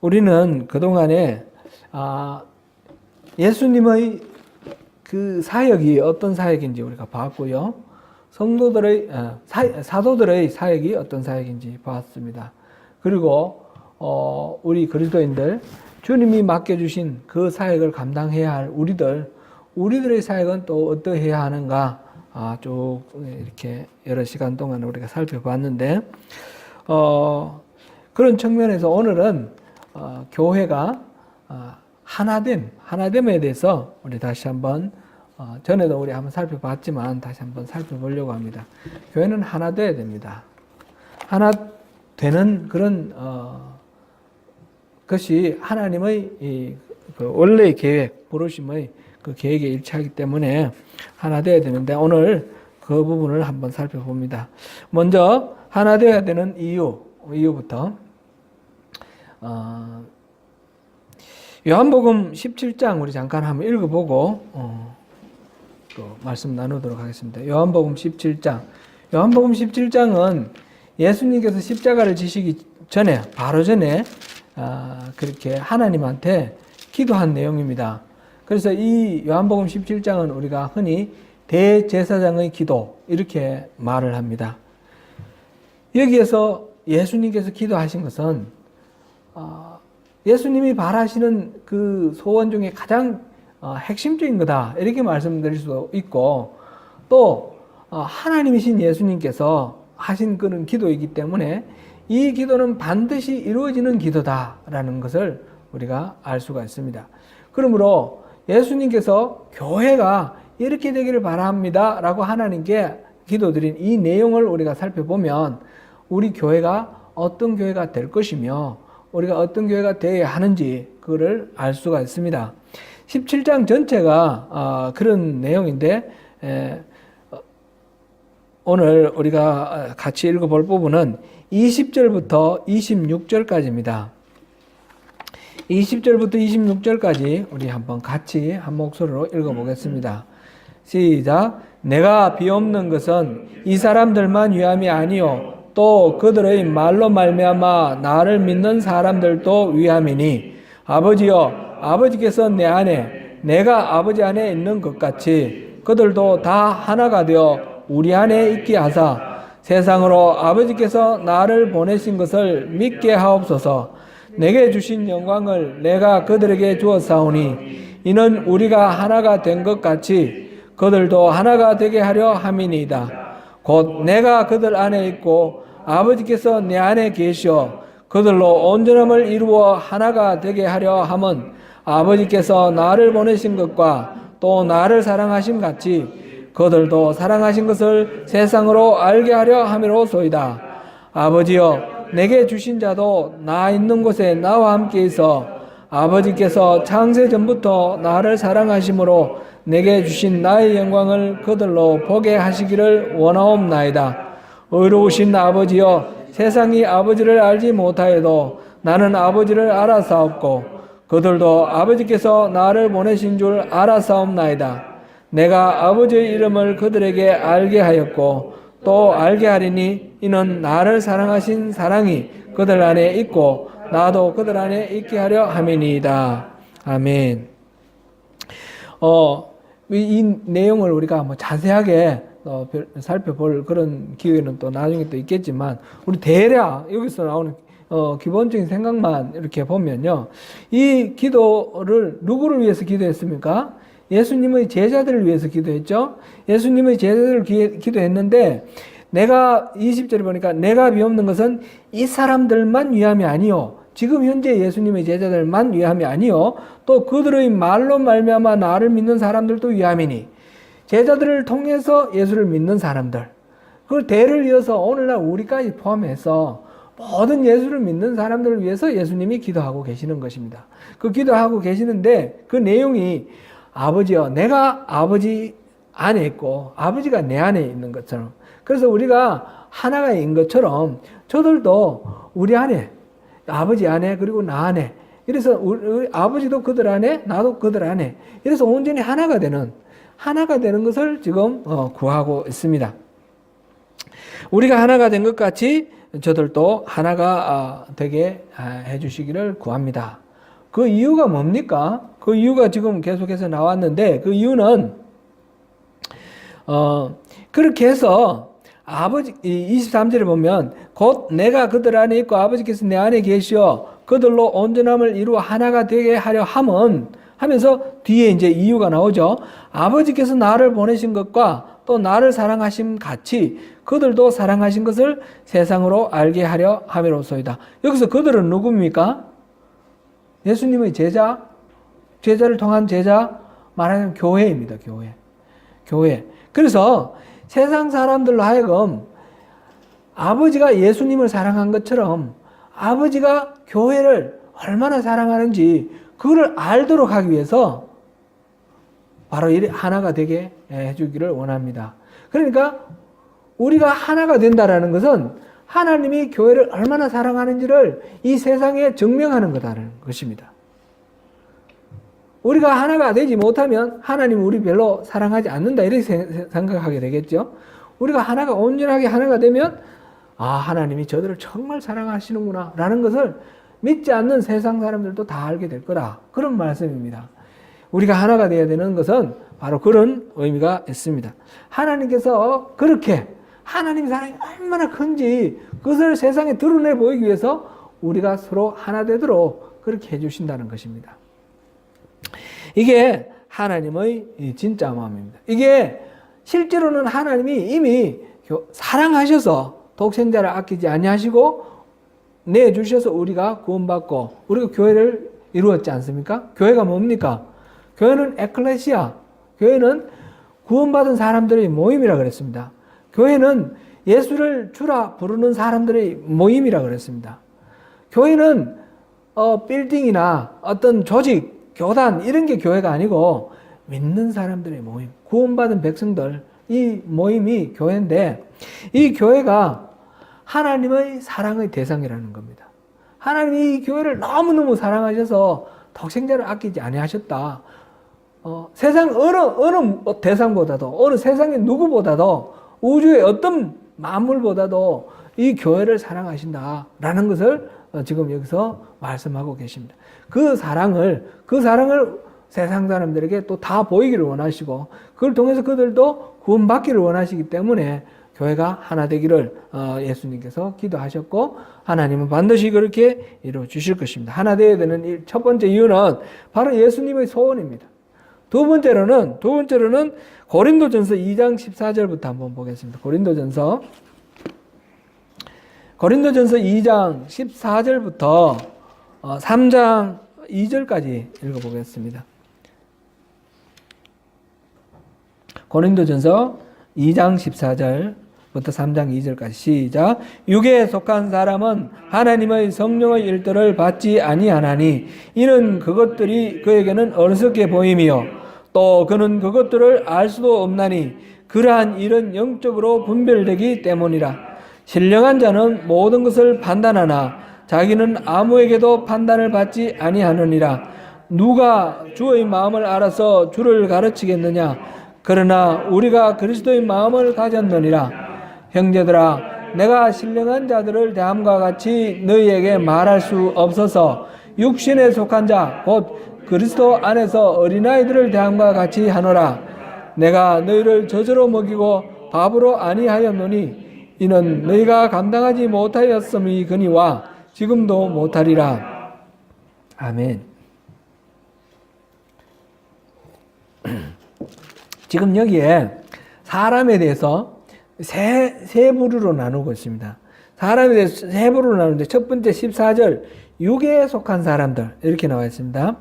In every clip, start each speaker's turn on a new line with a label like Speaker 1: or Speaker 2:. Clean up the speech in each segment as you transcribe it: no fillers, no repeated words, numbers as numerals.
Speaker 1: 우리는 그동안에 예수님의 그 사역이 어떤 사역인지 우리가 봤고요. 성도들의 사도들의 사역이 어떤 사역인지 봤습니다. 그리고 우리 그리스도인들 주님이 맡겨주신 그 사역을 감당해야 할 우리들의 사역은 또 어떠해야 하는가 쭉 이렇게 여러 시간 동안 우리가 살펴봤는데 그런 측면에서 오늘은 교회가 하나됨에 대해서 우리 다시 한번 전에도 우리 한번 살펴봤지만 다시 한번 살펴보려고 합니다. 교회는 하나 되어야 됩니다. 하나 되는 그런 것이 하나님의 그 원래의 계획, 부르심의 그 계획에 일치하기 때문에 하나 되어야 되는데 오늘 그 부분을 한번 살펴봅니다. 먼저 하나 되어야 되는 이유부터 요한복음 17장 우리 잠깐 한번 읽어보고 또 말씀 나누도록 하겠습니다. 요한복음 17장. 요한복음 17장은 예수님께서 십자가를 지시기 전에 바로 전에 그렇게 하나님한테 기도한 내용입니다. 그래서 이 요한복음 17장은 우리가 흔히 대제사장의 기도 이렇게 말을 합니다. 여기에서 예수님께서 기도하신 것은 예수님이 바라시는 그 소원 중에 가장 핵심적인 거다 이렇게 말씀드릴 수도 있고 또 하나님이신 예수님께서 하신 그런 기도이기 때문에 이 기도는 반드시 이루어지는 기도다라는 것을 우리가 알 수가 있습니다. 그러므로 예수님께서 교회가 이렇게 되기를 바랍니다 라고 하나님께 기도드린 이 내용을 우리가 살펴보면 우리 교회가 어떤 교회가 될 것이며 우리가 어떤 교회가 되어야 하는지 그거를 알 수가 있습니다. 17장 전체가 그런 내용인데 오늘 우리가 같이 읽어볼 부분은 20절부터 26절까지입니다. 20절부터 26절까지 우리 한번 같이 한 목소리로 읽어보겠습니다. 시작. 내가 비옵는 것은 이 사람들만 위함이 아니요 또 그들의 말로 말미암아 나를 믿는 사람들도 위함이니 아버지여 아버지께서 내 안에 내가 아버지 안에 있는 것 같이 그들도 다 하나가 되어 우리 안에 있게 하사 세상으로 아버지께서 나를 보내신 것을 믿게 하옵소서. 내게 주신 영광을 내가 그들에게 주었사오니 이는 우리가 하나가 된 것 같이 그들도 하나가 되게 하려 함이니이다. 곧 내가 그들 안에 있고 아버지께서 내 안에 계시어 그들로 온전함을 이루어 하나가 되게 하려 함은 아버지께서 나를 보내신 것과 또 나를 사랑하심 같이 그들도 사랑하신 것을 세상으로 알게 하려 함이로소이다. 아버지여 내게 주신 자도 나 있는 곳에 나와 함께 있어 아버지께서 창세 전부터 나를 사랑하심으로 내게 주신 나의 영광을 그들로 보게 하시기를 원하옵나이다. 의로우신 아버지여 세상이 아버지를 알지 못하여도 나는 아버지를 알아사옵고 그들도 아버지께서 나를 보내신 줄 알아사옵나이다. 내가 아버지의 이름을 그들에게 알게 하였고 또 알게 하리니 이는 나를 사랑하신 사랑이 그들 안에 있고 나도 그들 안에 있게 하려 함이니이다. 아멘. 이 내용을 우리가 뭐 자세하게 살펴볼 그런 기회는 또 나중에 또 있겠지만 우리 대략 여기서 나오는 기본적인 생각만 이렇게 보면요. 이 기도를 누구를 위해서 기도했습니까? 예수님의 제자들을 위해서 기도했죠. 예수님의 제자들을 기도했는데 내가 20절에 보니까 내가 비옵는 것은 이 사람들만 위함이 아니요. 지금 현재 예수님의 제자들만 위함이 아니요. 또 그들의 말로 말미암아 나를 믿는 사람들도 위함이니 제자들을 통해서 예수를 믿는 사람들 그 대를 이어서 오늘날 우리까지 포함해서 모든 예수를 믿는 사람들을 위해서 예수님이 기도하고 계시는 것입니다. 그 기도하고 계시는데 그 내용이 아버지여 내가 아버지 안에 있고 아버지가 내 안에 있는 것처럼 그래서 우리가 하나가 있는 것처럼 저들도 우리 안에 아버지 안에 그리고 나 안에 이래서 우리 아버지도 그들 안에 나도 그들 안에 이래서 온전히 하나가 되는 것을 지금 구하고 있습니다. 우리가 하나가 된 것 같이 저들도 하나가 되게 해주시기를 구합니다. 그 이유가 뭡니까? 그 이유가 지금 계속해서 나왔는데, 그 이유는 그렇게 해서 아버지 23절에 보면 곧 내가 그들 안에 있고 아버지께서 내 안에 계시어 그들로 온전함을 이루어 하나가 되게 하려 함은 하면서 뒤에 이제 이유가 나오죠. 아버지께서 나를 보내신 것과 또 나를 사랑하심 같이 그들도 사랑하신 것을 세상으로 알게 하려 함이로소이다. 여기서 그들은 누굽니까? 예수님의 제자를 통한 제자, 말하자면 교회입니다. 교회. 그래서 세상 사람들로 하여금 아버지가 예수님을 사랑한 것처럼 아버지가 교회를 얼마나 사랑하는지 그걸 알도록 하기 위해서 바로 하나가 되게 해주기를 원합니다. 그러니까 우리가 하나가 된다라는 것은 하나님이 교회를 얼마나 사랑하는지를 이 세상에 증명하는 거다라는 것입니다. 우리가 하나가 되지 못하면 하나님 우리 별로 사랑하지 않는다 이렇게 생각하게 되겠죠. 우리가 온전하게 하나가 되면 하나님이 저들을 정말 사랑하시는구나 라는 것을 믿지 않는 세상 사람들도 다 알게 될 거라, 그런 말씀입니다. 우리가 하나가 되어야 되는 것은 바로 그런 의미가 있습니다. 하나님께서 그렇게 하나님 사랑이 얼마나 큰지 그것을 세상에 드러내 보이기 위해서 우리가 서로 하나 되도록 그렇게 해주신다는 것입니다. 이게 하나님의 진짜 마음입니다. 이게 실제로는 하나님이 이미 사랑하셔서 독생자를 아끼지 아니하시고 내주셔서 우리가 구원받고 우리가 교회를 이루었지 않습니까? 교회가 뭡니까? 교회는 에클레시아, 교회는 구원받은 사람들의 모임이라 그랬습니다. 교회는 예수를 주라 부르는 사람들의 모임이라 그랬습니다. 교회는 빌딩이나 어떤 조직, 교단 이런 게 교회가 아니고 믿는 사람들의 모임, 구원받은 백성들, 이 모임이 교회인데 이 교회가 하나님의 사랑의 대상이라는 겁니다. 하나님이 이 교회를 너무너무 사랑하셔서 독생자를 아끼지 아니하셨다. 세상 어느 대상보다도, 어느 세상의 누구보다도, 우주의 어떤 만물보다도 이 교회를 사랑하신다라는 것을 지금 여기서 말씀하고 계십니다. 그 사랑을 세상 사람들에게 또 다 보이기를 원하시고 그걸 통해서 그들도 구원받기를 원하시기 때문에 교회가 하나 되기를 예수님께서 기도하셨고 하나님은 반드시 그렇게 이루어 주실 것입니다. 하나 되어야 되는 첫 번째 이유는 바로 예수님의 소원입니다. 두 번째로는 고린도전서 2장 14절부터 한번 보겠습니다. 고린도전서 2장 14절부터 3장 2절까지 읽어보겠습니다. 고린도전서 2장 14절부터 3장 2절까지 시작. 육에 속한 사람은 하나님의 성령의 일들을 받지 아니하나니 이는 그것들이 그에게는 어리석게 보임이요 또 그는 그것들을 알 수도 없나니 그러한 일은 영적으로 분별되기 때문이라. 신령한 자는 모든 것을 판단하나 자기는 아무에게도 판단을 받지 아니하느니라. 누가 주의 마음을 알아서 주를 가르치겠느냐? 그러나 우리가 그리스도의 마음을 가졌느니라. 형제들아, 내가 신령한 자들을 대함과 같이 너희에게 말할 수 없어서 육신에 속한 자 곧 그리스도 안에서 어린아이들을 대함과 같이 하노라. 내가 너희를 젖으로 먹이고 밥으로 아니하였노니 이는 너희가 감당하지 못하였음이거니와 지금도 못하리라. 아멘. 지금 여기에 사람에 대해서 세 부류로 나누고 있습니다. 사람에 대해서 세 부류로 나누는데 첫 번째 14절 육에 속한 사람들 이렇게 나와 있습니다.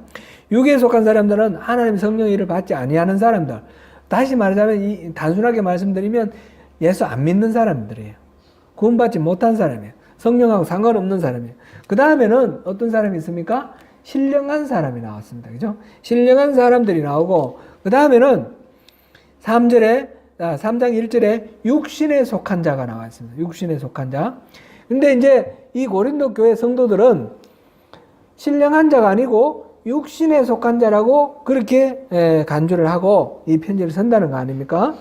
Speaker 1: 육에 속한 사람들은 하나님 성령의 일을 받지 아니하는 사람들. 다시 말하자면 단순하게 말씀드리면 예수 안 믿는 사람들이에요. 구원받지 못한 사람이에요. 성령하고 상관없는 사람이에요. 그 다음에는 어떤 사람이 있습니까? 신령한 사람이 나왔습니다. 그죠? 신령한 사람들이 나오고 그 다음에는 3장 1절에 육신에 속한 자가 나와 있습니다. 육신에 속한 자. 근데 이제 이 고린도 교회 성도들은 신령한 자가 아니고 육신에 속한 자라고 그렇게 간주를 하고 이 편지를 쓴다는 거 아닙니까?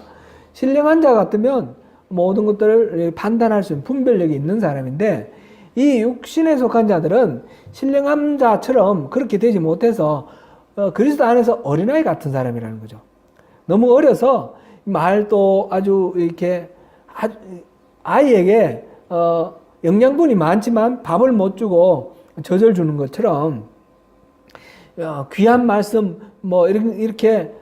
Speaker 1: 신령한 자 같으면 모든 것들을 판단할 수 있는 분별력이 있는 사람인데, 이 육신에 속한 자들은 신령한 자처럼 그렇게 되지 못해서 그리스도 안에서 어린아이 같은 사람이라는 거죠. 너무 어려서 말도 아주 이렇게 아이에게 영양분이 많지만 밥을 못 주고 젖을 주는 것처럼 귀한 말씀 뭐 이렇게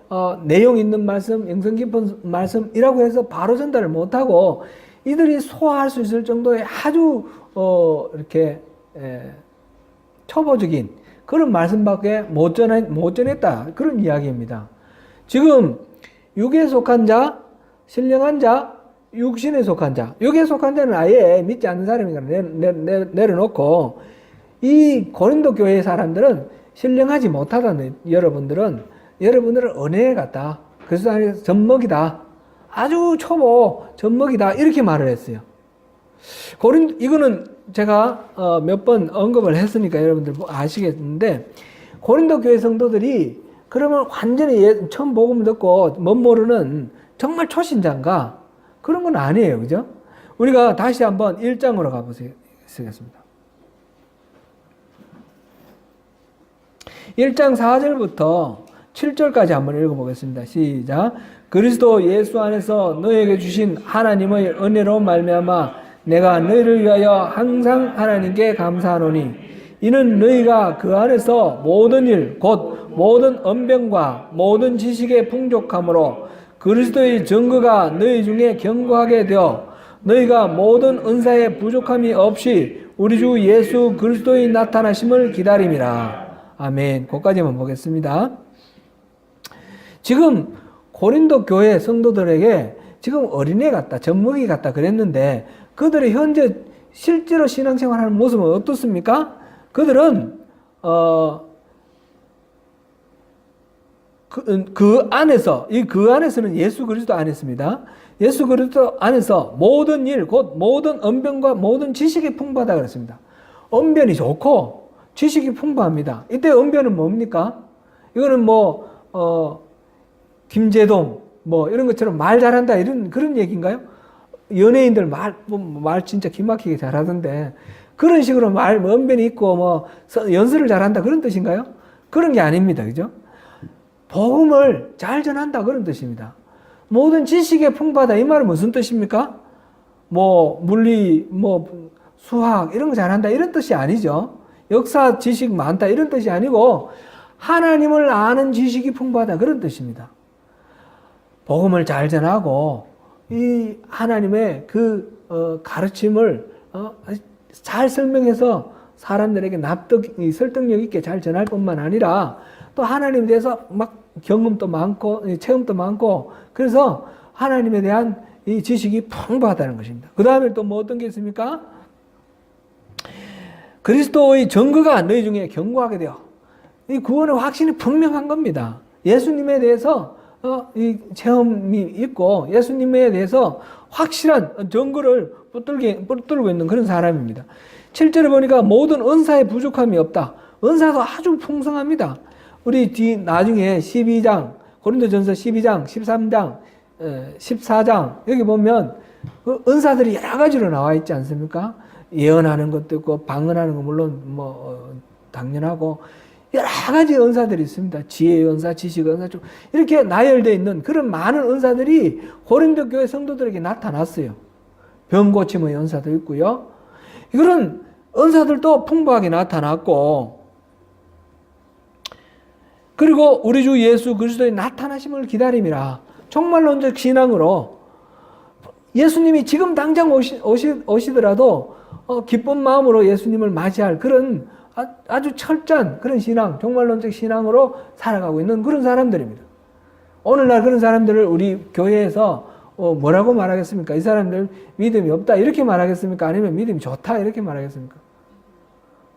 Speaker 1: 내용 있는 말씀, 영성 깊은 말씀이라고 해서 바로 전달을 못하고 이들이 소화할 수 있을 정도의 아주 이렇게 초보적인 그런 말씀밖에 못 전했다, 그런 이야기입니다. 지금 육에 속한 자, 신령한 자, 육신에 속한 자, 육에 속한 자는 아예 믿지 않는 사람이니까 내려놓고, 이 고린도 교회 사람들은 신령하지 못하다는 여러분들은 은혜에 같다, 그리스도 안에서 젖먹이다, 아주 초보 젖먹이다, 이렇게 말을 했어요. 이거는 제가 몇 번 언급을 했으니까 여러분들 아시겠는데, 고린도 교회 성도들이 그러면 완전히 처음 복음 듣고 못 모르는 정말 초신자인가? 그런 건 아니에요. 그죠? 우리가 다시 한번 1장으로 가보겠습니다. 1장 4절부터 7절까지 한번 읽어보겠습니다. 시작. 그리스도 예수 안에서 너에게 주신 하나님의 은혜로 말미암아 내가 너희를 위하여 항상 하나님께 감사하노니 이는 너희가 그 안에서 모든 일 곧 모든 언변과 모든 지식의 풍족함으로 그리스도의 증거가 너희 중에 견고하게 되어 너희가 모든 은사에 부족함이 없이 우리 주 예수 그리스도의 나타나심을 기다림이라. 아멘. 거기까지만 보겠습니다. 지금 고린도 교회 성도들에게 지금 어린애 같다, 젖먹이 같다 그랬는데 그들의 현재 실제로 신앙생활하는 모습은 어떻습니까? 그들은 그 안에서는 예수 그리스도 안에서입니다. 예수 그리스도 안에서 모든 일, 곧 모든 언변과 모든 지식이 풍부하다 그랬습니다. 언변이 좋고 지식이 풍부합니다. 이때 언변은 뭡니까? 이거는 김재동 이런 것처럼 말 잘한다 이런 그런 얘기인가요? 연예인들 말 진짜 기막히게 잘하던데 그런 식으로 언변이 있고 연설을 잘한다 그런 뜻인가요? 그런 게 아닙니다. 그죠? 복음을 잘 전한다 그런 뜻입니다. 모든 지식에 풍부하다 이 말은 무슨 뜻입니까? 물리, 수학 이런 거 잘한다 이런 뜻이 아니죠. 역사 지식 많다 이런 뜻이 아니고 하나님을 아는 지식이 풍부하다 그런 뜻입니다. 복음을 잘 전하고 이 하나님의 그 가르침을 잘 설명해서 사람들에게 설득력 있게 잘 전할 뿐만 아니라 또 하나님에 대해서 경험도 많고 체험도 많고 그래서 하나님에 대한 이 지식이 풍부하다는 것입니다. 그 다음에 또 어떤 게 있습니까? 그리스도의 증거가 너희 중에 견고하게 되어 이 구원의 확신이 분명한 겁니다. 예수님에 대해서 이 체험이 있고 예수님에 대해서 확실한 증거를 붙들고 있는 그런 사람입니다. 7절에 보니까 모든 은사에 부족함이 없다. 은사도 아주 풍성합니다. 우리 나중에 12장, 고린도전서 12장, 13장, 14장 여기 보면 그 은사들이 여러 가지로 나와 있지 않습니까? 예언하는 것도 있고 방언하는 거 물론 당연하고 여러 가지 은사들이 있습니다. 지혜의 은사, 지식의 은사 이렇게 나열되어 있는 그런 많은 은사들이 고린도 교회 성도들에게 나타났어요. 병 고침의 은사도 있고요. 이런 은사들도 풍부하게 나타났고 그리고 우리 주 예수 그리스도의 나타나심을 기다림이라. 정말론적 신앙으로 예수님이 지금 당장 오시더라도 기쁜 마음으로 예수님을 맞이할 그런 아주 철저한 그런 신앙, 정말론적 신앙으로 살아가고 있는 그런 사람들입니다. 오늘날 그런 사람들을 우리 교회에서 뭐라고 말하겠습니까? 이 사람들 믿음이 없다 이렇게 말하겠습니까? 아니면 믿음이 좋다 이렇게 말하겠습니까?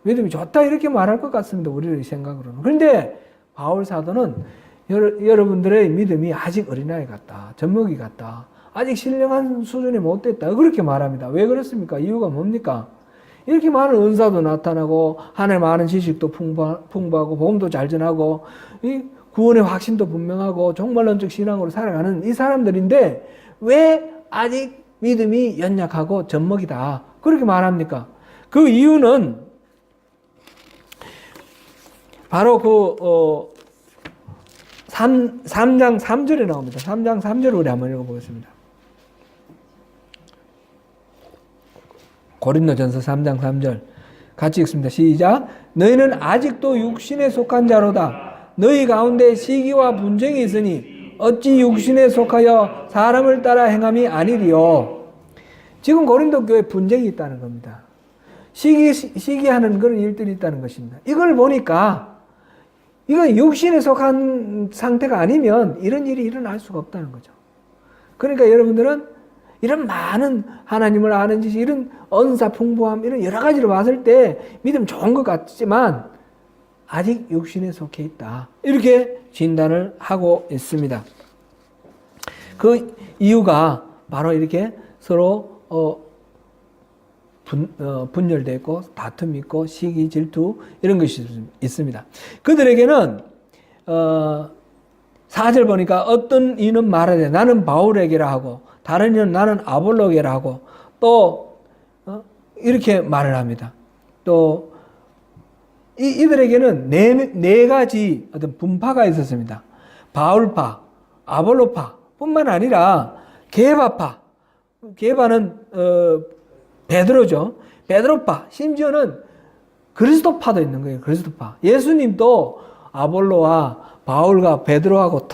Speaker 1: 믿음이 좋다 이렇게 말할 것 같습니다. 우리의 생각으로는. 그런데 바울 사도는 여러분들의 믿음이 아직 어린아이 같다. 젖먹이 같다. 아직 신령한 수준에 못 됐다. 그렇게 말합니다. 왜 그렇습니까? 이유가 뭡니까? 이렇게 많은 은사도 나타나고 하나님 많은 지식도 풍부하고 복음도 잘 전하고 이 구원의 확신도 분명하고 정말론적 신앙으로 살아가는 이 사람들인데 왜 아직 믿음이 연약하고 젖먹이다. 그렇게 말합니까? 그 이유는 바로 3장 3절에 나옵니다. 3장 3절을 우리 한번 읽어보겠습니다. 고린도전서 3장 3절 같이 읽습니다. 시작. 너희는 아직도 육신에 속한 자로다. 너희 가운데 시기와 분쟁이 있으니 어찌 육신에 속하여 사람을 따라 행함이 아니리요. 지금 고린도 교회에 분쟁이 있다는 겁니다. 시기하는 그런 일들이 있다는 것입니다. 이걸 보니까 이건 육신에 속한 상태가 아니면 이런 일이 일어날 수가 없다는 거죠. 그러니까 여러분들은 이런 많은 하나님을 아는 지식, 이런 언사 풍부함, 이런 여러 가지를 봤을 때 믿음 좋은 것 같지만 아직 육신에 속해 있다. 이렇게 진단을 하고 있습니다. 그 이유가 바로 이렇게 서로 분열되어 있고 다툼이 있고 시기, 질투 이런 것이 있습니다. 그들에게는 4절 보니까 어떤 이는 말하되 나는 바울에게라 하고 다른 이는 나는 아볼로에게라 하고 또 이렇게 말을 합니다. 또 이들에게는 네 가지 어떤 분파가 있었습니다. 바울파, 아볼로파 뿐만 아니라 게바파, 게바는 베드로죠. 베드로파, 심지어는 그리스도파도 있는 거예요. 그리스도파. 예수님도 아볼로와 바울과 베드로하고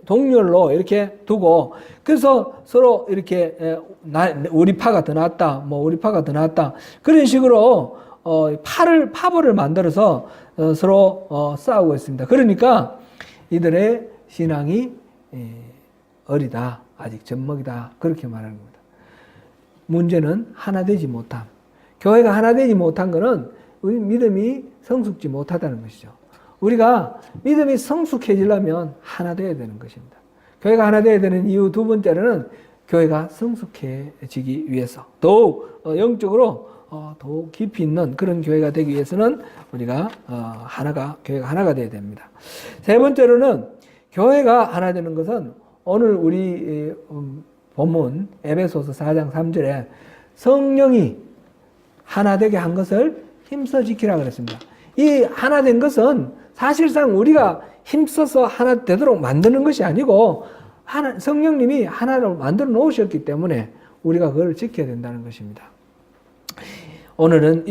Speaker 1: 동렬로 이렇게 두고 그래서 서로 이렇게 우리 파가 더 낫다, 뭐 우리 파가 더 낫다 그런 식으로 파벌을 만들어서 서로 싸우고 있습니다. 그러니까 이들의 신앙이 어리다, 아직 젖먹이다 그렇게 말하는 겁니다. 문제는 하나 되지 못함. 교회가 하나 되지 못한 것은 우리 믿음이 성숙지 못하다는 것이죠. 우리가 믿음이 성숙해지려면 하나 되어야 되는 것입니다. 교회가 하나 되어야 되는 이유 두 번째로는 교회가 성숙해지기 위해서 더욱 영적으로 더욱 깊이 있는 그런 교회가 되기 위해서는 우리가 교회가 하나가 되어야 됩니다. 세 번째로는 교회가 하나 되는 것은 오늘 우리 본문 에베소서 4장 3절에 성령이 하나 되게 한 것을 힘써 지키라 그랬습니다. 이 하나 된 것은 사실상 우리가 힘써서 하나 되도록 만드는 것이 아니고 성령님이 하나로 만들어 놓으셨기 때문에 우리가 그걸 지켜야 된다는 것입니다. 오늘은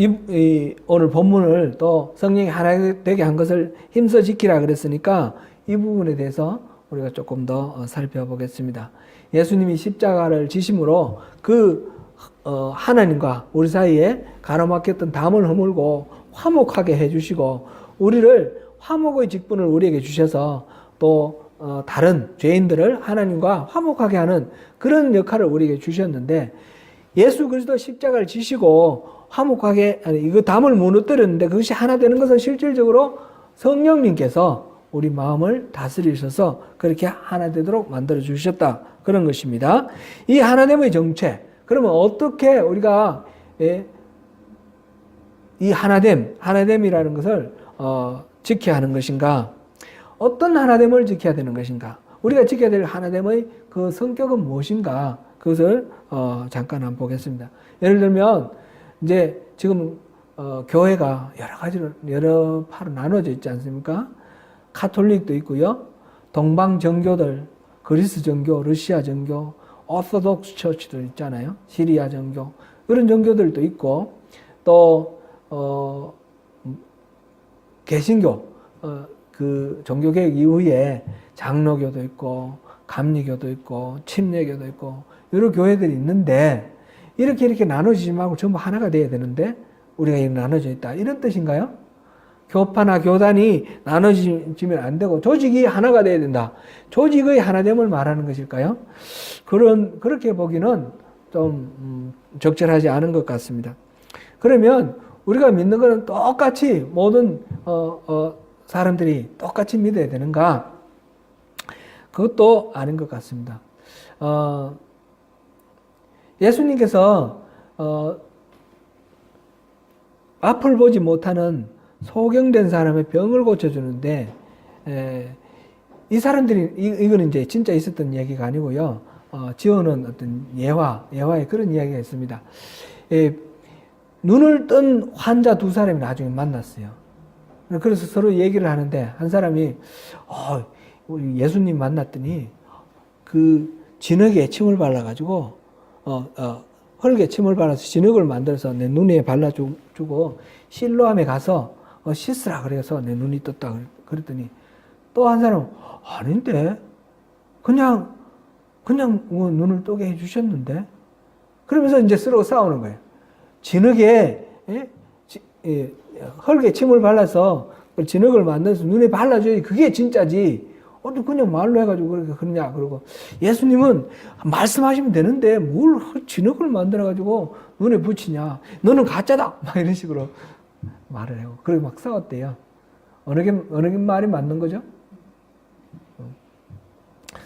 Speaker 1: 오늘 본문을 또 성령이 하나 되게 한 것을 힘써 지키라 그랬으니까 이 부분에 대해서 우리가 조금 더 살펴보겠습니다. 예수님이 십자가를 지심으로 하나님과 우리 사이에 가로막혔던 담을 허물고 화목하게 해주시고 우리를 화목의 직분을 우리에게 주셔서 또 다른 죄인들을 하나님과 화목하게 하는 그런 역할을 우리에게 주셨는데 예수 그리스도 십자가를 지시고 화목하게 이거 담을 무너뜨렸는데 그것이 하나 되는 것은 실질적으로 성령님께서 우리 마음을 다스리셔서 그렇게 하나 되도록 만들어 주셨다 그런 것입니다. 이 하나됨의 정체 그러면 어떻게 우리가 이 하나됨이라는 것을 지켜야 하는 것인가? 어떤 하나됨을 지켜야 되는 것인가? 우리가 지켜야 될 하나됨의 그 성격은 무엇인가? 그것을 잠깐 한번 보겠습니다. 예를 들면 이제 지금 교회가 여러 파로 나눠져 있지 않습니까? 카톨릭도 있고요, 동방 정교들, 그리스 정교, 러시아 정교, 오소독스 처치도 있잖아요. 시리아 정교 이런 정교들도 있고 또 개신교 그 종교개혁 이후에 장로교도 있고 감리교도 있고 침례교도 있고 여러 교회들이 있는데 이렇게 나눠지지 말고 전부 하나가 돼야 되는데 우리가 이렇게 나눠져 있다 이런 뜻인가요? 교파나 교단이 나눠지면 안 되고 조직이 하나가 돼야 된다. 조직의 하나됨을 말하는 것일까요? 그렇게 보기는 좀 적절하지 않은 것 같습니다. 그러면 우리가 믿는 것은 똑같이 모든 사람들이 똑같이 믿어야 되는가? 그것도 아닌 것 같습니다. 예수님께서 앞을 보지 못하는 소경된 사람의 병을 고쳐주는데 이 사람들이 이거는 이제 진짜 있었던 얘기가 아니고요. 지어놓은 어떤 예화의 그런 이야기가 있습니다. 눈을 뜬 환자 두 사람이 나중에 만났어요. 그래서 서로 얘기를 하는데 한 사람이 우리 예수님 만났더니 그 진흙에 침을 발라가지고 흙에 침을 발라서 진흙을 만들어서 내 눈에 발라주고 실로암에 가서 씻으라 그래서 내 눈이 떴다 그랬더니 또 한 사람은 아닌데 그냥 눈을 뜨게 해주셨는데 그러면서 이제 서로 싸우는 거예요. 진흙에 흙에 침을 발라서 진흙을 만들어서 눈에 발라줘야지 그게 진짜지. 그냥 말로 해가지고 그렇게 그러냐. 그러고 예수님은 말씀하시면 되는데 뭘 진흙을 만들어가지고 눈에 붙이냐. 너는 가짜다. 막 이런 식으로 말을 해요. 그리고 막 싸웠대요. 어느 게 말이 맞는 거죠?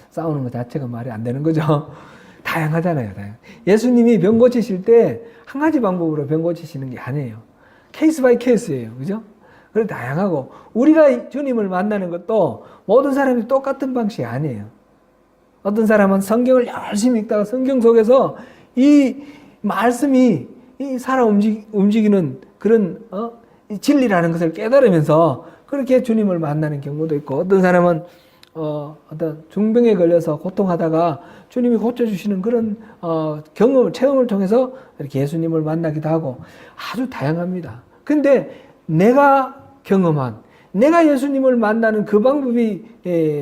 Speaker 1: 싸우는 것 자체가 말이 안 되는 거죠. 다양하잖아요. 예수님이 병 고치실 때 한 가지 방법으로 병 고치시는 게 아니에요. 케이스 바이 케이스예요. 그죠? 그래서 다양하고 우리가 주님을 만나는 것도 모든 사람이 똑같은 방식이 아니에요. 어떤 사람은 성경을 열심히 읽다가 성경 속에서 이 말씀이 살아 움직이는 그런 진리라는 것을 깨달으면서 그렇게 주님을 만나는 경우도 있고 어떤 사람은 어떤 중병에 걸려서 고통하다가 주님이 고쳐주시는 그런 체험을 통해서 이렇게 예수님을 만나기도 하고 아주 다양합니다. 근데 내가 경험한, 내가 예수님을 만나는 그 방법이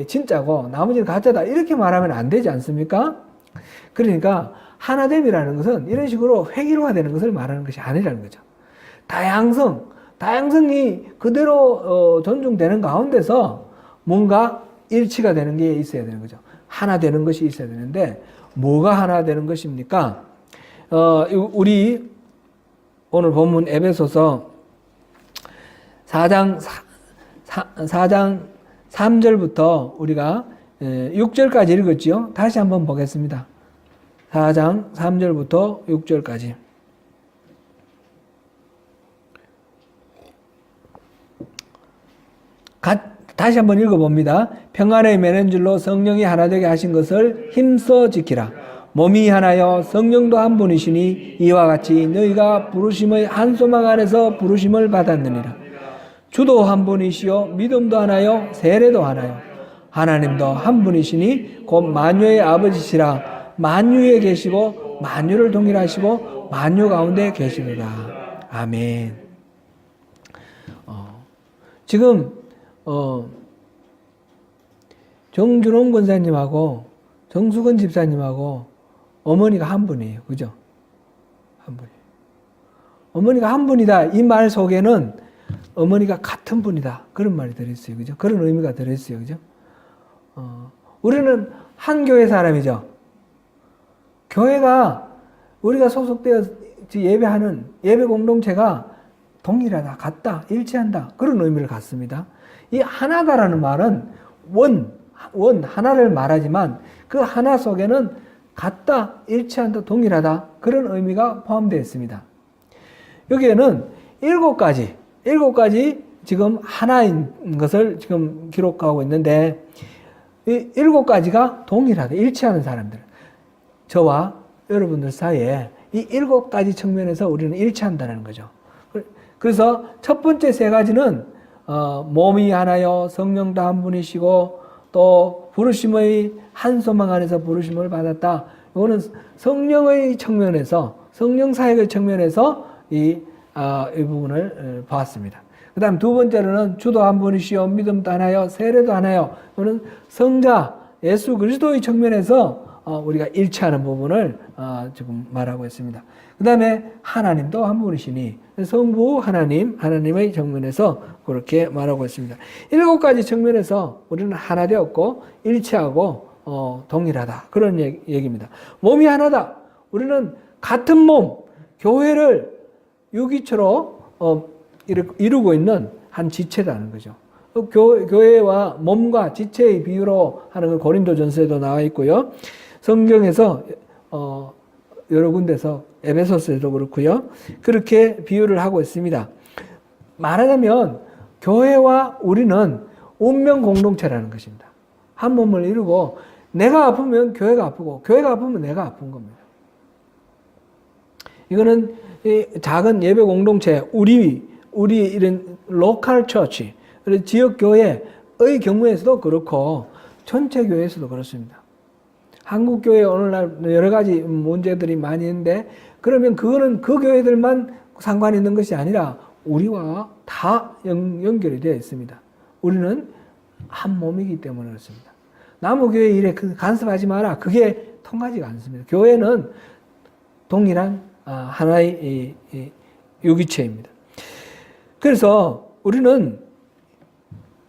Speaker 1: 진짜고 나머지는 가짜다 이렇게 말하면 안 되지 않습니까? 그러니까 하나됨이라는 것은 이런 식으로 획일화되는 것을 말하는 것이 아니라는 거죠. 다양성이 그대로 존중되는 가운데서 뭔가 일치가 되는 게 있어야 되는 거죠. 하나 되는 것이 있어야 되는데 뭐가 하나 되는 것입니까? 우리 오늘 본문 에베소서 4장 3절부터 우리가 6절까지 읽었지요. 다시 한번 보겠습니다. 4장 3절부터 6절까지. 다시 한번 읽어봅니다. 평안의 맨줄로 성령이 하나 되게 하신 것을 힘써 지키라. 몸이 하나여 성령도 한 분이시니 이와 같이 너희가 부르심의 한 소망 안에서 부르심을 받았느니라. 주도 한 분이시요 믿음도 하나요 세례도 하나요. 하나님도 한 분이시니 곧 만유의 아버지시라. 만유에 계시고 만유를 동일하시고 만유 가운데 계시도다. 아멘. 지금 정준홍 권사님하고 정수건 집사님하고 어머니가 한 분이에요. 그죠? 한 분이에요. 어머니가 한 분이다. 이 말 속에는 어머니가 같은 분이다. 그런 말이 들어있어요. 그죠? 그런 의미가 들어있어요. 그죠? 우리는 한 교회 사람이죠. 교회가 우리가 소속되어 예배하는 예배 공동체가 동일하다, 같다, 일치한다. 그런 의미를 갖습니다. 이 하나다라는 말은 하나를 말하지만 그 하나 속에는 같다, 일치한다, 동일하다. 그런 의미가 포함되어 있습니다. 여기에는 7가지 지금 하나인 것을 지금 기록하고 있는데 이 7가지가 동일하다, 일치하는 사람들. 저와 여러분들 사이에 이 7가지 측면에서 우리는 일치한다는 거죠. 그래서 첫 번째 3가지는 몸이 하나요 성령도 한 분이시고 또 부르심의 한 소망 안에서 부르심을 받았다. 이거는 성령의 측면에서 성령 사역의 측면에서 이 부분을 봤습니다. 그 다음 두 번째로는 주도 한 분이시요 믿음도 하나요 세례도 하나요. 이거는 성자 예수 그리스도의 측면에서 우리가 일치하는 부분을 지금 말하고 있습니다. 그 다음에 하나님도 한 분이시니 성부 하나님의 측면에서 그렇게 말하고 있습니다. 7가지 측면에서 우리는 하나 되었고 일치하고 동일하다. 그런 얘기입니다. 몸이 하나다. 우리는 같은 몸, 교회를 유기체로 이루고 있는 한 지체라는 거죠. 교회와 몸과 지체의 비유로 하는 건 고린도전서에도 나와 있고요. 성경에서 여러 군데서 에베소서에도 그렇고요. 그렇게 비유를 하고 있습니다. 말하자면 교회와 우리는 운명 공동체라는 것입니다. 한 몸을 이루고 내가 아프면 교회가 아프고 교회가 아프면 내가 아픈 겁니다. 이거는 작은 예배 공동체, 우리 이런 로컬 처치, 지역 교회의 경우에서도 그렇고 전체 교회에서도 그렇습니다. 한국 교회 오늘날 여러 가지 문제들이 많이 있는데 그러면 그거는 그 교회들만 상관이 있는 것이 아니라 우리와 다 연결이 되어 있습니다. 우리는 한 몸이기 때문에 그렇습니다. 남의 교회 일에 간섭하지 마라. 그게 통하지가 않습니다. 교회는 동일한 하나의 유기체입니다. 그래서 우리는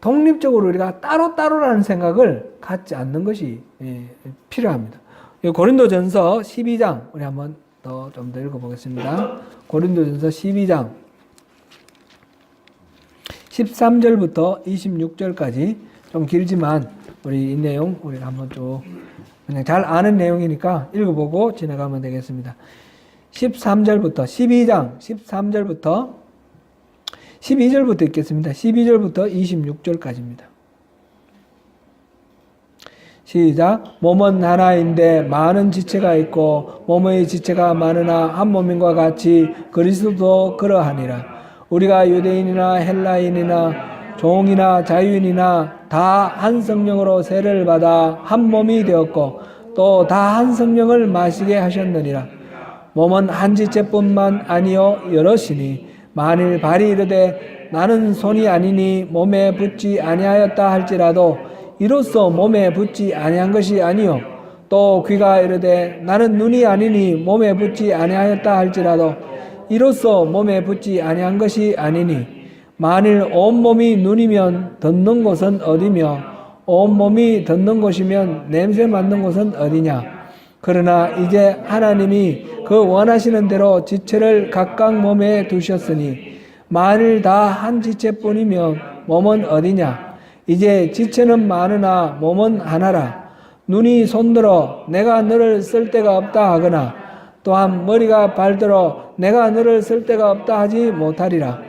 Speaker 1: 독립적으로 우리가 따로따로라는 생각을 갖지 않는 것이 필요합니다. 고린도전서 12장 우리 한번 좀 더 읽어보겠습니다. 고린도전서 12장 13절부터 26절까지 좀 길지만 우리 이 내용 우리가 한번 쭉 그냥 잘 아는 내용이니까 읽어보고 지나가면 되겠습니다. 13절부터 12장 13절부터 12절부터 읽겠습니다. 12절부터 26절까지입니다. 시작. 몸은 하나인데 많은 지체가 있고 몸의 지체가 많으나 한 몸인과 같이 그리스도도 그러하니라. 우리가 유대인이나 헬라인이나 종이나 자유인이나 다 한 성령으로 세례를 받아 한 몸이 되었고 또 다 한 성령을 마시게 하셨느니라. 몸은 한 지체뿐만 아니요 여럿이니 만일 발이 이르되 나는 손이 아니니 몸에 붙지 아니하였다 할지라도 이로써 몸에 붙지 아니한 것이 아니요 또 귀가 이르되 나는 눈이 아니니 몸에 붙지 아니하였다 할지라도 이로써 몸에 붙지 아니한 것이 아니니 만일 온몸이 눈이면 듣는 곳은 어디며 온몸이 듣는 곳이면 냄새 맡는 곳은 어디냐. 그러나 이제 하나님이 그 원하시는 대로 지체를 각각 몸에 두셨으니 만일 다 한 지체뿐이면 몸은 어디냐. 이제 지체는 많으나 몸은 하나라. 눈이 손들어 내가 너를 쓸 데가 없다 하거나 또한 머리가 발들어 내가 너를 쓸 데가 없다 하지 못하리라.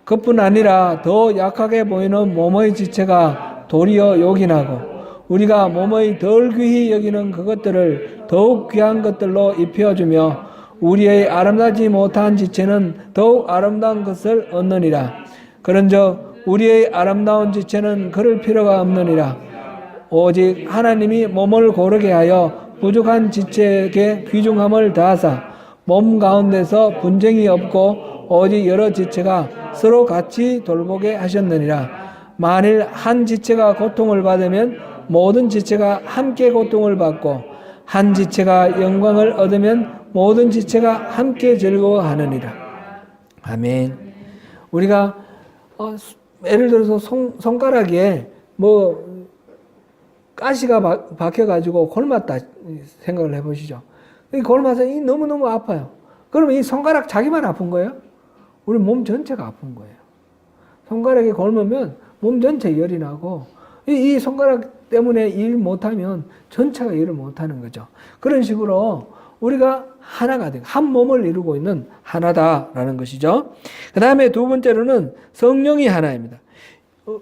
Speaker 1: 그뿐 아니라 더 약하게 보이는 몸의 지체가 도리어 요긴하고 우리가 몸의 덜 귀히 여기는 그것들을 더욱 귀한 것들로 입혀주며 우리의 아름다지 못한 지체는 더욱 아름다운 것을 얻느니라. 그런즉 우리의 아름다운 지체는 그럴 필요가 없느니라. 오직 하나님이 몸을 고르게 하여 부족한 지체에게 귀중함을 더하사 몸 가운데서 분쟁이 없고 오직 여러 지체가 서로 같이 돌보게 하셨느니라. 만일 한 지체가 고통을 받으면 모든 지체가 함께 고통을 받고 한 지체가 영광을 얻으면 모든 지체가 함께 즐거워하느니라. 아멘. 우리가 예를 들어서 손가락에 가시가 박혀가지고 골맞다 생각을 해보시죠. 골마서 너무너무 아파요. 그러면 이 손가락 자기만 아픈 거예요? 우리 몸 전체가 아픈 거예요. 손가락에 골으면 몸 전체에 열이 나고 이 손가락 때문에 일 못하면 전체가 일을 못하는 거죠. 그런 식으로 우리가 하나가 되고 한 몸을 이루고 있는 하나다라는 것이죠. 그 다음에 두 번째로는 성령이 하나입니다.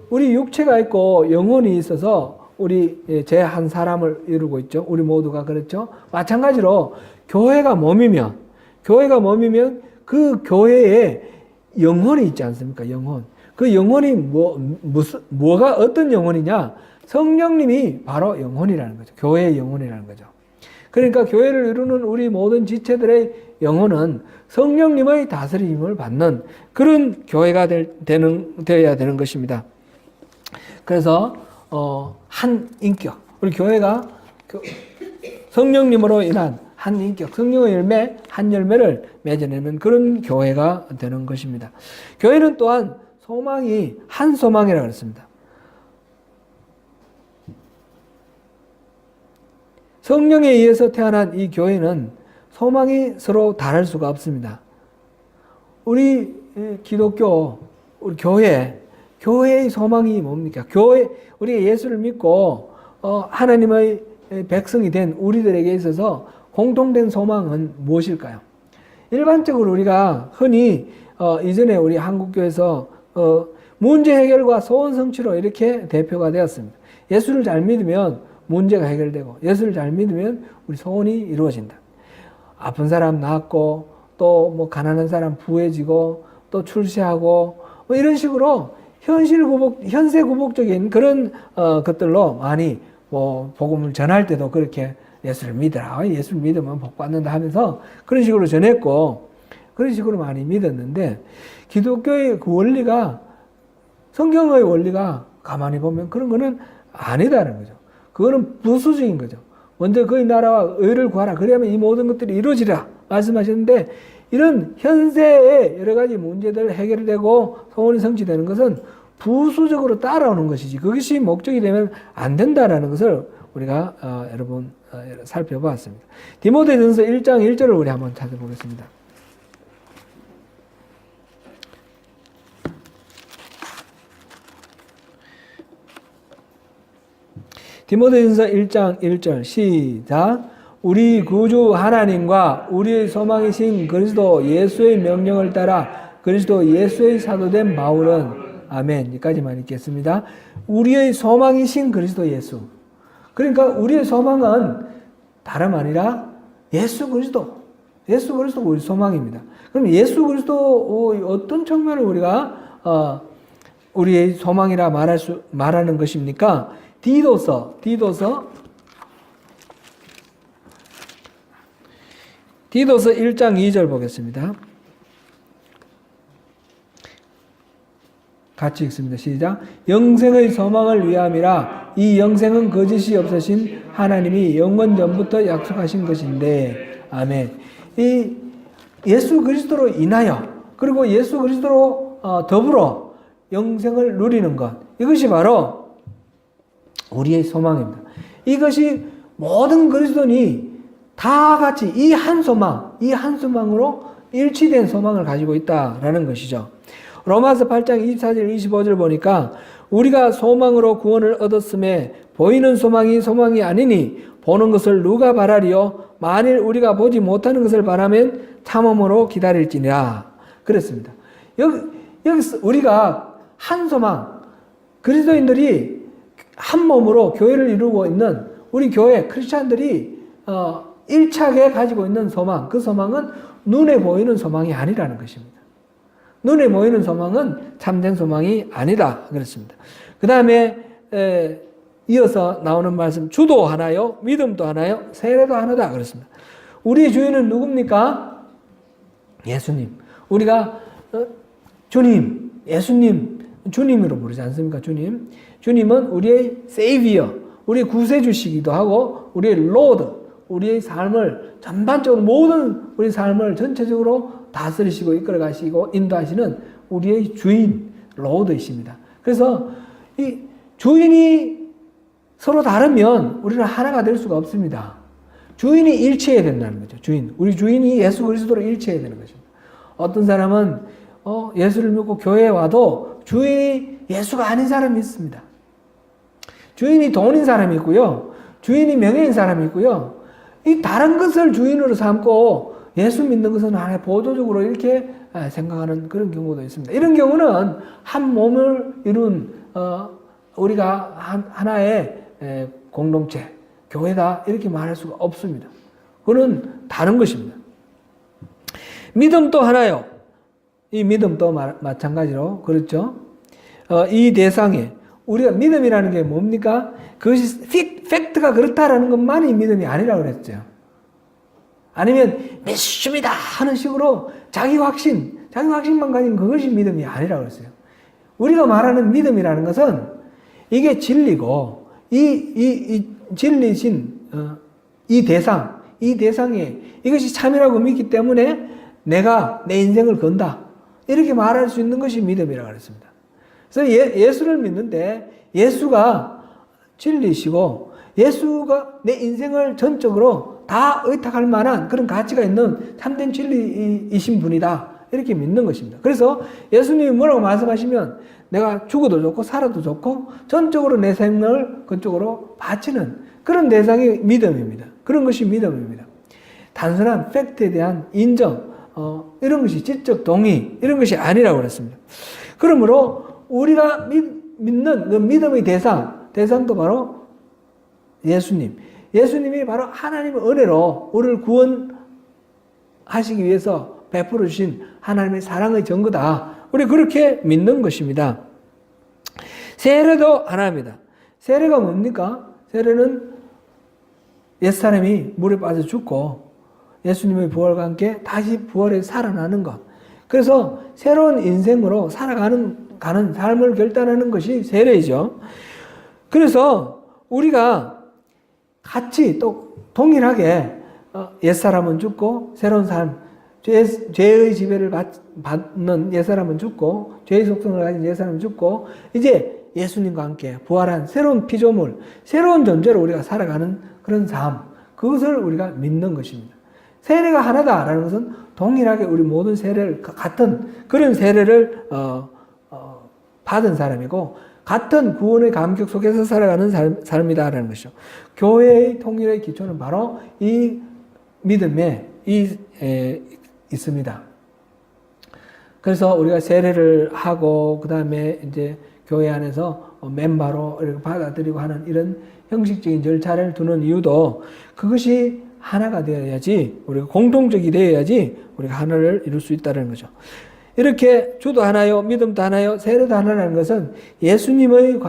Speaker 1: 우리 육체가 있고 영혼이 있어서 우리 제 한 사람을 이루고 있죠. 우리 모두가 그렇죠. 마찬가지로 교회가 몸이면 그 교회에 영혼이 있지 않습니까? 영혼. 그 영혼이 뭐가 어떤 영혼이냐? 성령님이 바로 영혼이라는 거죠. 교회의 영혼이라는 거죠. 그러니까 교회를 이루는 우리 모든 지체들의 영혼은 성령님의 다스림을 받는 그런 교회가 되어야 되는 것입니다. 그래서 한 인격, 우리 교회가 성령님으로 인한 한 인격, 성령의 열매, 한 열매를 맺어내는 그런 교회가 되는 것입니다. 교회는 또한 소망이 한 소망이라고 그랬습니다. 성령에 의해서 태어난 이 교회는 소망이 서로 다를 수가 없습니다. 우리 기독교, 우리 교회의 소망이 뭡니까? 우리가 예수를 믿고 하나님의 백성이 된 우리들에게 있어서 공통된 소망은 무엇일까요? 일반적으로 우리가 흔히 이전에 우리 한국교회에서 문제 해결과 소원 성취로 이렇게 대표가 되었습니다. 예수를 잘 믿으면 문제가 해결되고 예수를 잘 믿으면 우리 소원이 이루어진다. 아픈 사람 낫고 또 뭐 가난한 사람 부해지고 또 출세하고 뭐 이런 식으로 현세 구복적인 그런 것들로 많이 뭐 복음을 전할 때도 그렇게 예수를 믿으라. 예수를 믿으면 복 받는다 하면서 그런 식으로 전했고 그런 식으로 많이 믿었는데 기독교의 그 원리가 성경의 원리가 가만히 보면 그런 거는 아니다는 거죠. 그거는 부수적인 거죠. 먼저 그의 나라와 의를 구하라. 그래야만 이 모든 것들이 이루어지라 말씀하셨는데 이런 현세의 여러 가지 문제들 해결되고 소원이 성취되는 것은 부수적으로 따라오는 것이지 그것이 목적이 되면 안 된다라는 것을 우리가 여러분 살펴보았습니다. 디모데전서 1장 1절을 우리 한번 찾아보겠습니다. 디모데전서 1장 1절 시작. 우리 구주 하나님과 우리의 소망이신 그리스도 예수의 명령을 따라 그리스도 예수의 사도된 바울은 아멘. 여기까지만 읽겠습니다. 우리의 소망이신 그리스도 예수. 그러니까 우리의 소망은 다름 아니라 예수 그리스도. 예수 그리스도가 우리 소망입니다. 그럼 예수 그리스도 어떤 측면을 우리가 우리의 소망이라 말하는 것입니까? 디도서 1장 2절 보겠습니다. 같이 읽습니다. 시작. 영생의 소망을 위함이라 이 영생은 거짓이 없으신 하나님이 영원 전부터 약속하신 것인데 아멘. 이 예수 그리스도로 인하여 그리고 예수 그리스도로 더불어 영생을 누리는 것 이것이 바로 우리의 소망입니다. 이것이 모든 그리스도인이 다 같이 이 한 소망으로 일치된 소망을 가지고 있다라는 것이죠. 로마서 8장 24절 25절 보니까 우리가 소망으로 구원을 얻었음에 보이는 소망이 아니니 보는 것을 누가 바라리요? 만일 우리가 보지 못하는 것을 바라면 참음으로 기다릴지니라. 그랬습니다. 여기서 우리가 한 소망, 그리스도인들이 한 몸으로 교회를 이루고 있는 우리 교회 크리스찬들이 일차게 가지고 있는 소망, 그 소망은 눈에 보이는 소망이 아니라는 것입니다. 눈에 보이는 소망은 참된 소망이 아니다. 그렇습니다. 그 다음에 이어서 나오는 말씀, 주도 하나요? 믿음도 하나요? 세례도 하나다. 그렇습니다. 우리 주인은 누굽니까? 예수님. 우리가 주님, 예수님, 주님으로 부르지 않습니까? 주님. 주님은 우리의 세이비어, 우리의 구세주시기도 하고 우리의 로드, 우리의 삶을 전반적으로 모든 우리 삶을 전체적으로 다스리시고 이끌어 가시고 인도하시는 우리의 주인, 로드이십니다. 그래서 이 주인이 서로 다르면 우리는 하나가 될 수가 없습니다. 주인이 일치해야 된다는 거죠. 우리 주인이 예수 그리스도로 일치해야 되는 것입니다. 어떤 사람은 예수를 믿고 교회에 와도 주인이 예수가 아닌 사람이 있습니다. 주인이 돈인 사람이 있고요. 주인이 명예인 사람이 있고요. 이 다른 것을 주인으로 삼고 예수 믿는 것은 하나의 보조적으로 이렇게 생각하는 그런 경우도 있습니다. 이런 경우는 한 몸을 이룬 우리가 하나의 공동체, 교회다 이렇게 말할 수가 없습니다. 그건 다른 것입니다. 믿음도 하나요. 이 믿음도 마찬가지로 그렇죠. 이 대상에 우리가 믿음이라는 게 뭡니까? 그것이 팩트가 그렇다라는 것만이 믿음이 아니라고 그랬죠. 아니면 믿습니다 하는 식으로 자기 확신만 가진 그것이 믿음이 아니라고 그랬어요. 우리가 말하는 믿음이라는 것은 이게 진리고 이 진리신 이 대상에 이것이 참이라고 믿기 때문에 내가 내 인생을 건다 이렇게 말할 수 있는 것이 믿음이라고 그랬습니다. 그래서 예수를 믿는데 예수가 진리시고 예수가 내 인생을 전적으로 다 의탁할 만한 그런 가치가 있는 참된 진리이신 분이다 이렇게 믿는 것입니다. 그래서 예수님이 뭐라고 말씀하시면 내가 죽어도 좋고 살아도 좋고 전적으로 내 생명을 그쪽으로 바치는 그런 대상이 믿음입니다. 그런 것이 믿음입니다. 단순한 팩트에 대한 인정 이런 것이 지적 동의 이런 것이 아니라고 그랬습니다. 그러므로 우리가 믿는 그 믿음의 대상도 바로 예수님이 바로 하나님의 은혜로 우리를 구원하시기 위해서 베풀어 주신 하나님의 사랑의 증거다. 우리 그렇게 믿는 것입니다. 세례도 하나입니다. 세례가 뭡니까? 세례는 옛사람이 물에 빠져 죽고 예수님의 부활과 함께 다시 부활해 살아나는 것. 그래서 새로운 인생으로 살아가는 삶을 결단하는 것이 세례이죠. 그래서 우리가 같이 또 동일하게 옛사람은 죽고 새로운 삶, 죄의 지배를 받는 옛사람은 죽고 죄의 속성을 가진 옛사람은 죽고 이제 예수님과 함께 부활한 새로운 피조물, 새로운 존재로 우리가 살아가는 그런 삶, 그것을 우리가 믿는 것입니다. 세례가 하나다라는 것은 동일하게 우리 모든 세례를 같은 그런 세례를 받은 사람이고 같은 구원의 감격 속에서 살아가는 삶이다라는 것이죠. 교회의 통일의 기초는 바로 이 믿음에 있습니다. 그래서 우리가 세례를 하고 그 다음에 이제 교회 안에서 멤버로 이렇게 받아들이고 하는 이런 형식적인 절차를 두는 이유도 그것이 하나가 되어야지, 우리가 공통적이 되어야지 우리가 하나를 이룰 수 있다는 거죠. 이렇게 주도 하나요, 믿음도 하나요, 세례도 하나라는 것은 예수님의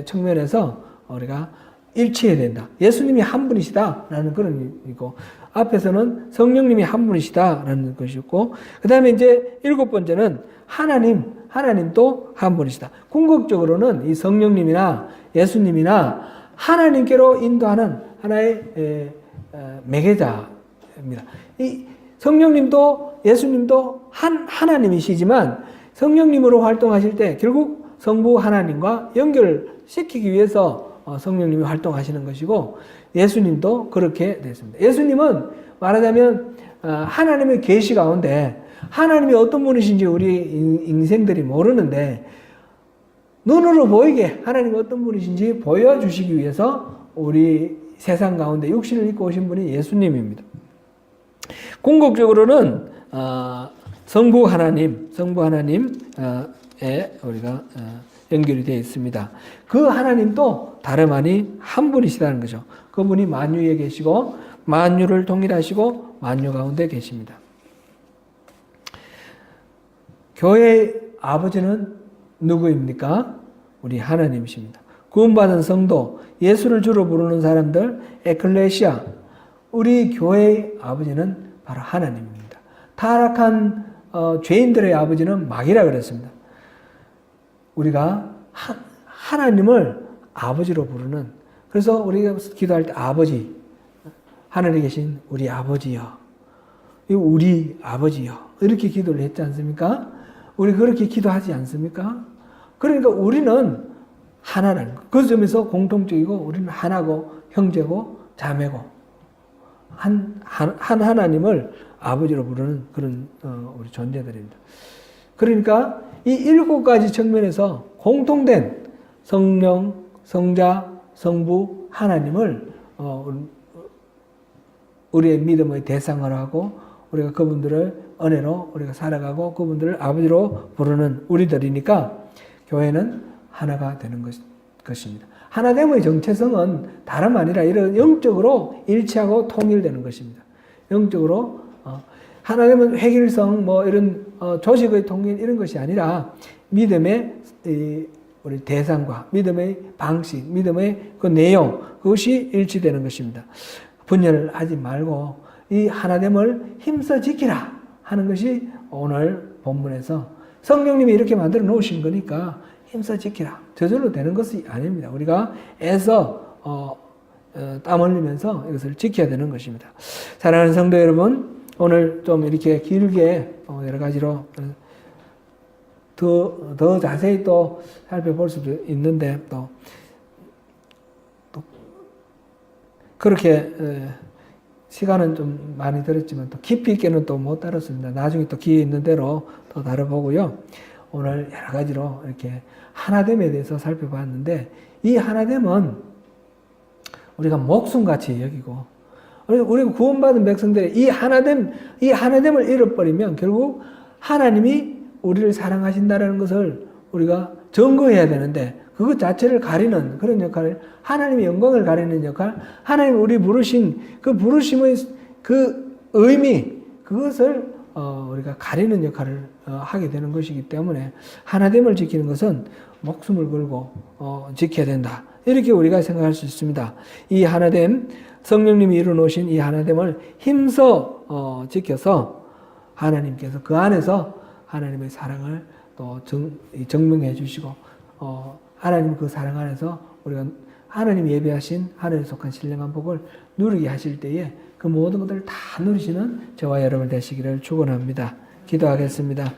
Speaker 1: 측면에서 우리가 일치해야 된다. 예수님이 한 분이시다라는 그런 이고 앞에서는 성령님이 한 분이시다라는 것이었고 그 다음에 이제 7번째는 하나님도 한 분이시다. 궁극적으로는 이 성령님이나 예수님이나 하나님께로 인도하는 하나의 매개자입니다. 이 성령님도 예수님도 하나님이시지만 성령님으로 활동하실 때 결국 성부 하나님과 연결시키기 위해서 성령님이 활동하시는 것이고 예수님도 그렇게 됐습니다. 예수님은 말하자면 하나님의 계시 가운데 하나님이 어떤 분이신지 우리 인생들이 모르는데 눈으로 보이게 하나님이 어떤 분이신지 보여주시기 위해서 우리 세상 가운데 육신을 입고 오신 분이 예수님입니다. 궁극적으로는 성부 하나님에 우리가 연결이 되어 있습니다. 그 하나님도 다름 아닌 한 분이시다는 거죠. 그분이 만유에 계시고 만유를 통일하시고 만유 가운데 계십니다. 교회의 아버지는 누구입니까? 우리 하나님이십니다. 구원받은 성도, 예수를 주로 부르는 사람들, 에클레시아, 우리 교회의 아버지는 바로 하나님입니다. 타락한 죄인들의 아버지는 마귀라 그랬습니다. 우리가 하나님을 아버지로 부르는, 그래서 우리가 기도할 때 아버지, 하늘에 계신 우리 아버지여, 우리 아버지여, 이렇게 기도를 했지 않습니까? 우리 그렇게 기도하지 않습니까? 그러니까 우리는 하나라는 것. 그 점에서 공통적이고 우리는 하나고 형제고 자매고 한 하나님을 아버지로 부르는 그런 우리 존재들입니다. 그러니까 이 7가지 측면에서 공통된 성령, 성자, 성부, 하나님을 우리의 믿음의 대상으로 하고 우리가 그분들을 은혜로 우리가 살아가고 그분들을 아버지로 부르는 우리들이니까 교회는 하나가 되는 것입니다. 하나됨의 정체성은 다름 아니라 이런 영적으로 일치하고 통일되는 것입니다. 영적으로 하나됨은 획일성 뭐 이런 조직의 통일 이런 것이 아니라 믿음의 우리 대상과 믿음의 방식, 믿음의 그 내용 그것이 일치되는 것입니다. 분열을 하지 말고 이 하나됨을 힘써 지키라 하는 것이 오늘 본문에서 성령님이 이렇게 만들어 놓으신 거니까 힘써 지키라. 저절로 되는 것이 아닙니다. 우리가 애써 땀 흘리면서 이것을 지켜야 되는 것입니다. 사랑하는 성도 여러분, 오늘 좀 이렇게 길게 여러 가지로 더 자세히 또 살펴볼 수도 있는데 또 그렇게 시간은 좀 많이 들었지만 또 깊이 있게는 또 못 다뤘습니다. 나중에 또 기회 있는 대로 또 다뤄보고요. 오늘 여러 가지로 이렇게 하나됨에 대해서 살펴봤는데 이 하나됨은 우리가 목숨같이 여기고 우리가 구원받은 백성들의 이 하나됨을 잃어버리면 결국 하나님이 우리를 사랑하신다는 것을 우리가 증거해야 되는데 그것 자체를 가리는 그런 역할을 하나님의 영광을 가리는 역할, 하나님 우리 부르신 그 부르심의 그 의미 그것을 우리가 가리는 역할을 하게 되는 것이기 때문에 하나됨을 지키는 것은 목숨을 걸고 지켜야 된다. 이렇게 우리가 생각할 수 있습니다. 이 하나됨, 성령님이 이루어놓으신 이 하나됨을 힘써 지켜서 하나님께서 그 안에서 하나님의 사랑을 또 증명해 주시고 하나님 그 사랑 안에서 우리가 하나님 예배하신 하늘에 속한 신령한 복을 누리게 하실 때에 그 모든 것들을 다 누리시는 저와 여러분 되시기를 축원합니다. 기도하겠습니다.